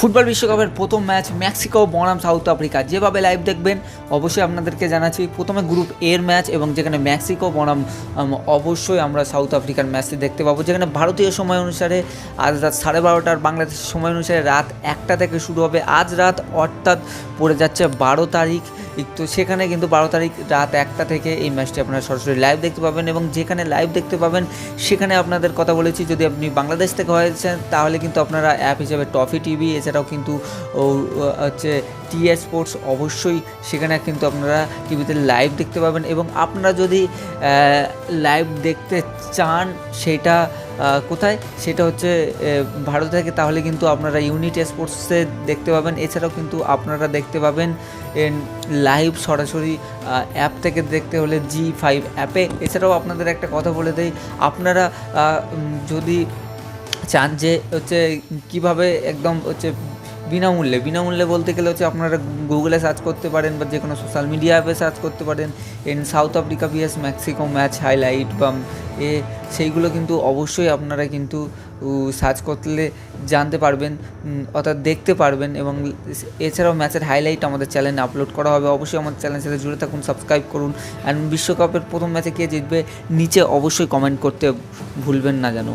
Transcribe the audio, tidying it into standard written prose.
Football বিশ্বকাপের প্রথম match Mexico বনাম সাউথ আফ্রিকা। যেভাবে লাইভ দেখবেন অবশ্যই আপনাদেরকে জানাচ্ছি, প্রথমে গ্রুপ এর ম্যাচ এবং যেখানে মেক্সিকো বনাম অবশ্যই আমরা সাউথ আফ্রিকার ম্যাচটি দেখতে পাবো, যেখানে ভারতীয় সময় অনুসারে আজ রাত 12:30, বাংলাদেশের সময় অনুসারে রাত 1টা থেকে শুরু হবে। আজ রাত অর্থাৎ পড়ে যাচ্ছে 12 তারিখ, তো সেখানে কিন্তু 12 তারিখ রাত 1টা থেকে এই ম্যাচটি আপনারা সরাসরি লাইভ দেখতে পাবেন। এবং যেখানে লাইভ দেখতে পাবেন সেখানে আপনাদের কথা বলেছি, যদি আপনি বাংলাদেশ থেকে হয়েছেন তাহলে কিন্তু আপনারা অ্যাপ হিসেবে টফি টিভি, এছাড়াও কিন্তু হচ্ছে টিএস স্পোর্টস, অবশ্যই সেখানে কিন্তু আপনারা টিভিতে লাইভ দেখতে পাবেন। এবং আপনারা যদি লাইভ দেখতে চান সেটা কোথায়, সেটা হচ্ছে ভারত থেকে, তাহলে কিন্তু আপনারা ইউনিট স্পোর্টসে দেখতে পাবেন। এছাড়াও কিন্তু আপনারা দেখতে পাবেন লাইভ সরাসরি অ্যাপ থেকে দেখতে হলে G5 অ্যাপে। এছাড়াও আপনাদের একটা কথা বলে দেই, আপনারা যদি চান যে হচ্ছে কীভাবে একদম হচ্ছে বিনামূল্যে বলতে গেলে হচ্ছে আপনারা গুগলে সার্চ করতে পারেন বা যে কোনো সোশ্যাল মিডিয়া অ্যাপে সার্চ করতে পারেন South Africa vs Mexico match highlight বা সেইগুলো কিন্তু অবশ্যই আপনারা কিন্তু সার্চ করলে জানতে পারবেন, অর্থাৎ দেখতে পারবেন। এবং এছাড়াও ম্যাচের হাইলাইট আমাদের চ্যানেলে আপলোড করা হবে। অবশ্যই আমাদের চ্যানেলের সাথে জুড়ে থাকুন, সাবস্ক্রাইব করুন। অ্যান্ড বিশ্বকাপের প্রথম ম্যাচে কে জিতবে নিচে অবশ্যই কমেন্ট করতে ভুলবেন না যেন।